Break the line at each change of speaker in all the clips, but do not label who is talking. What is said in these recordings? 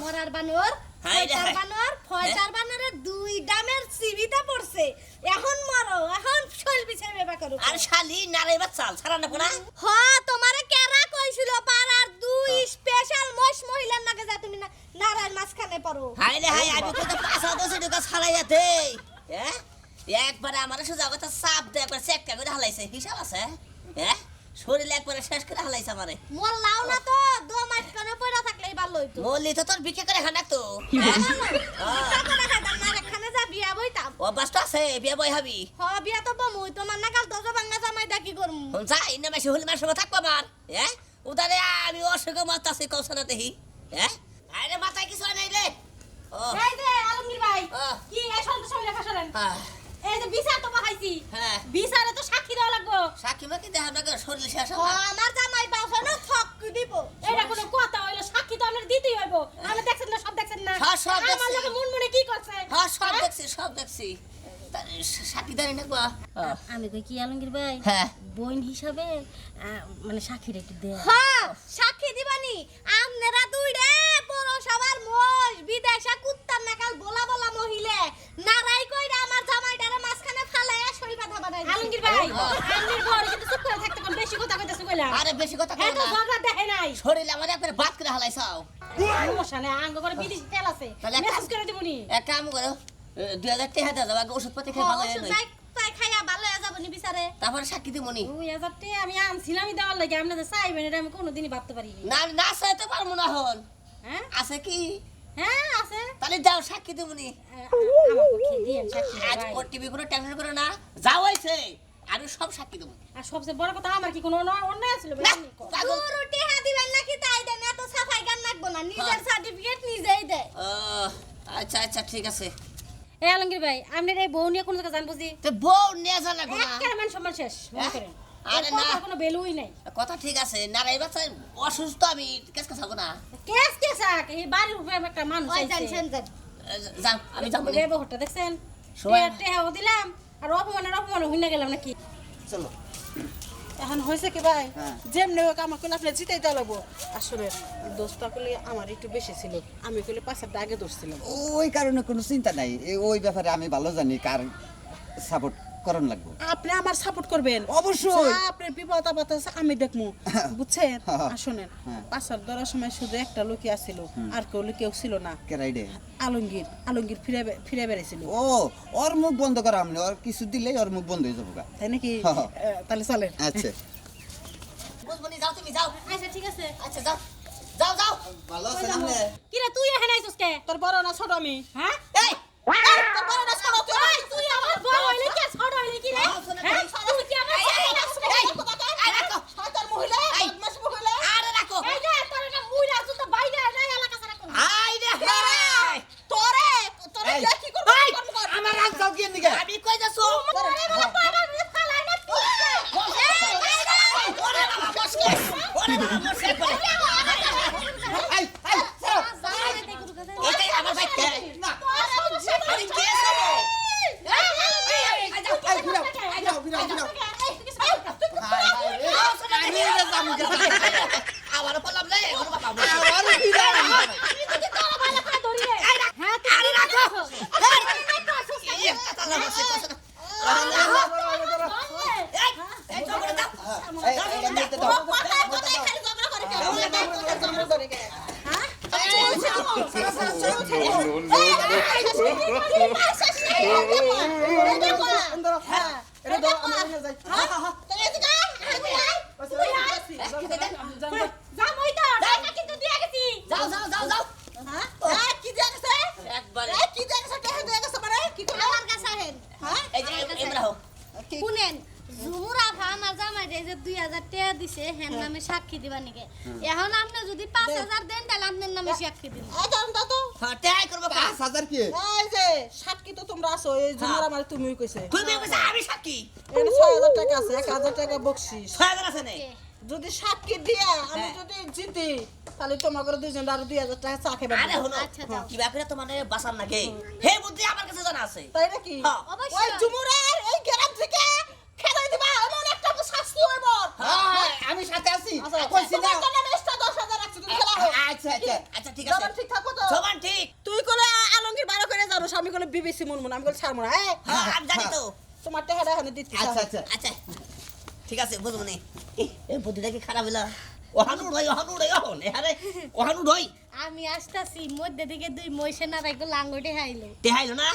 মরার বানর ফয়সার বানর ফয়সার বানরের দুই দামের সিবিটা পড়ছে এখন মরো এখন শৈল বিছাই বেবা করো
আর শালি নারে বাচ্চাল ছাড়া না কোনা
হ তোমারে কেরা কইছিল পাড়ার দুই স্পেশাল মশ মহিলার নাকে যা তুমি নারায়ণ মাঝখানে পড়ো
হাই রে হাই আমি তো 5,000 টাকা ছাড়াইয়া দেই হ্যাঁ একবারে আমার সোজা কথা চাপ দে একবার চেকটা করে হালাইছে হিসাব আছে হ্যাঁ শরীরে একবারে শেষ করে হালাইছে আমারে
মোর লাও না তো দো মাইটকানে পড়া থাকলেই ভালো হইতো
বললি তো তোর বিকে করে খানা তো
টাকা খাইতাম না এখানে যা বিয়া বইতাম
অভ্যাস তো আছে বিয়ে বই হবি
হ বিয়া তো বমুই তোমার নাকাল দজ ভাঙা জামাই দা কি করমু
যাই না মাসে হলি মাসে থাকবো আমার হ্যাঁ উদারে আমি অসুখ মত আছে কৌশল দেহি হ্যাঁ আরে মাথায় কিছু নাই রে ও
এই যে আলমগীর ভাই
ও।
কি এই সন্ত সইলে ফাসলেন
আহ,
এই যে বিচার তো পাইছি
হ্যাঁ
বিচারে তো সাক্ষী দেওয়া লাগবো
সাক্ষী মাকি দেখা না শরীর শেষ
ও আমার জামাই বাসা না ছক দিব এটা কোনো কথা হইলো সাক্ষী তো আমরা দিতেই হইব আমরা দেখছেন না সব দেখছেন না
হ্যাঁ, সব দেখছি।
আমার লোকে মন মনে কি করছে
হ্যাঁ সব দেখছি সাক্ষী দাঁড়ি না গো
আমি কই কি আলমগীর ভাই
হ্যাঁ
বোন হিসাবে মানে সাক্ষীর একটু দে
হ্যাঁ সাক্ষী দিবানি আপনারা দুইরে পৌরসভার মোষ বিদেশা কুত্তার নাকাল বলা বলা মহিলা নারাই কইরা আমার জামাইটারে মাঝখানে ফালাইয়া সই বাঁধা বানাই
আলমগীর ভাই আলমগীর বড় কিন্তু চুপ করে থাকতে কোন বেশি কথা কইতাছ কইলাম
আরে বেশি কথা কও
এটা
না
ঝগড়া দেখে নাই
শরীর আমার একবারে বাত করে হালাইছাও
সমস্যা নেই আঙ্গ করে বিদেশি তেল আছে
তাহলে
মেসেজ করে দিবনি
এক কাম করো 2000 টাকা দাও আগে ওষুধপাতি খেয়ে ভালো হয়ে
ওষুধ
নই
তাই খাইয়া ভালো হয়ে যাবনি বিচারে
তারপরে সাক্ষী দিমনি
2000 টাকা আমি আনছিলামই দেওয়ার লাগে আপনাদের চাইবেন এটা আমি কোনোদিনই ভাবতে পারি
না না চাইতে পারবো না হন
হ্যাঁ
আছে কি
হ্যাঁ আছে
তাহলে যাও সাক্ষী দিমনি
আমার পক্ষে দিয়েন সাক্ষী
আজ
ভাই
ওর টিভি কোনো টেনশন করো না যাও হইছে আমি সব সাক্ষী দেবো
আর সবচেয়ে বড় কথা আমার কি কোনো অন্যায় ছিল
না,
আপনি কও।
পাগল।
রুটি হা দিবেন নাকি তাই দেন এত সাফাই গান লাগবো না নিজের সার্টিফিকেট নিজেই দেয়
ও, আচ্ছা আচ্ছা ঠিক আছে
এই আলমগীর ভাই আপনার এই বউ নিয়ে কোনো জায়গা জানবো যে
তো বউ নিয়ে যা লাগবো না
একটা মান সম্মান শেষ মনে করেন
আরে
এর
না।
কথার কোনো ভ্যালুই নাই
কথা ঠিক আছে না রে বাচ্চা অসুস্থ আমি কেস থাকবো না
কেস কেসাক এই বাড়ির উপরে একটা মানুষ
ওই
আইছে
জানছেন জান
যাও আমি যাবো না।
ব্যবহারটা দেখছেন
শোয়েন।
টেহাও দিলাম আর অপমান হইনা গেলাম নাকি
চলো
এখন হয়েছে কি ভাই
হ্যাঁ।
যেমনি হোক আমার কলে আপনি জিতাই দেওয়া লাগবো আসলে দোষটা করলে আমার একটু বেশি ছিল আমি কলে 5-8টা আগে ধরছিলাম
ওই কারণে কোনো চিন্তা নাই ওই ব্যাপারে আমি ভালো জানি কার সাপোর্ট করন লাগবো
আপনি আমার সাপোর্ট করবেন
অবশ্যই।
আপনার বিপদ আপদ আছে আমি দেখবো বুঝছেন
হ্যাঁ।
আসলেন
হ্যাঁ।
5-8 ধরার সময় শুধু একটা লোকই আসছিল আর কেউ ছিল না
কেরাইডে
আলমগীর ফিরে বেড়েছিল
ও ওর মুখ বন্ধ করা আমি ওর কিছু দিলেই ওর মুখ বন্ধ হয়ে যাবো গা।
তাই নাকি
হ্যাঁ।
তাহলে চলেন
আচ্ছা
বুঝবো নি, যাও তুমি যাও
আচ্ছা ঠিক আছে
আচ্ছা যাও যাও যাও
ভালো আছে না
কি রে তুই এখানে আইছস কে
তোর বড় না ছোট আমি
হ্যাঁ
এই
তোর বড় না ছোট তুই আমার বড় হইলে কি ছোট হইলে কি রে হ্যাঁ তুই কি আমার
এই রাখো
শয়তান মহিলা
এই।
বদমাশ মহিলা
আরে রাখো
এই যে তোর না মুইরা আছো তো বাইরে না এলাকা ছাড়া কোন
আই রে হাই
তোরে
এই।
কি করবো
এই,
কর্ম কর।
আমার রাগ যাও কি এদিকে
আমি কই যাছো
আরে বলে পাগল রে ফালাই না তুই
ওরে বাবা মুশকিল ওরে বাবা মুশকিল করে
এই এই ছাড়ো।
এটাই আমার ভাই কে
না
আরে কে সব
এই ফিরাও হাই হাই রে আমি রে জামু কে
আবার বললাম না ওরে বাবা
আর ফিরাও
আমি তো তোর ভালো করে ধরি রে হ্যাঁ তুই
আরে রাখো এই কথা বলছিস এই চোখে দাও
এই এটা নিতে দাও এটা দাও আমি নিয়ে যাই
জামাই তো টাকা কিন্তু দিয়া গেছি
যাও যাও যাও যাও
কি দিয়া গেছে
একবারে
কি দিয়া গেছে টেহা দিয়া গেছে মানে কি করলো
আমার কাছে আহেন
এই যে এমরা হোক
শুনেন ঝুমুরা আমার জামাই এই যে 2000 টাকা দিছে হেন নামে সাক্ষী দিবা নিকে এখন আপনি যদি 5000 দেন তাহলে আপনার নামে সাক্ষী দিন
হ্যাঁ তাই করব কা
5000 কি
এই যে সাক্ষী তো তোমরা আছো এই জুমার আমার তুমিই কইছে
তুমি কইছ আমি সাক্ষী
এখানে 6000 টাকা আছে 1000 টাকা বকশিস
ছয়জন আছে নে
যদি সাক্ষী দিয়া আমি যদি জিতি তাহলে তোমাকে দুইজন আরো 2000 টাকা চা খেবে
আরে হলো
আচ্ছা, যাও।
কিবা করে তোমার বাসার নাকি হে বুদ্ধি আমার কাছে জানা আছে
তাই নাকি
হ্যাঁ।
অবশ্যই।
ওই জুমুরার এই গ্রাম থেকে খেলাই দিবা এমন একটা তো শাস্তি হইব
হ্যাঁ আমি সাথে আছি
আচ্ছা
কইছি না
তোমার জন্য আমি extra 10,000 রাখছি তুমি খেলা থাকবো
আচ্ছা আচ্ছা
আচ্ছা ঠিক
জবান
আছে
ঠিক থাকবো তো
সমান ঠিক
তুই কলে আলমগীর বারো করে জানো আমি কলে বিবিসি মুনমুন আমি কলে ছাড়বো না
হ্যাঁ আমি জানি তো
তোমার টেহারা এখানে দিচ্ছি
আচ্ছা আচ্ছা
আচ্ছা ঠিক আছে বুঝবো নি এই বুদ্ধিটা কি খারাপ হইলা ওহানু রই অহন আরে ওহানু রই
আমি আসতাছি মধ্যে দিকে দুই মহিষে নারাই গো লাঙ্গটে হাইলো
তেহাইলো না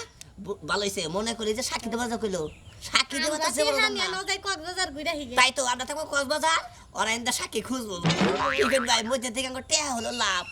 ভালো হইছে মনে করি যে সাক্ষী দেবা যা কইলো সাক্ষী দেবা তো
আমরা
বড়
তিহানিয়া
না
নজাই কক্সবাজার ঘুরে হিগে
তাই তো আমরা থাকবো কক্সবাজার ওরা ইন্দা সাক্ষী খুঁজবো কি করবে মধ্যে থেকে টেহা হলো লাভ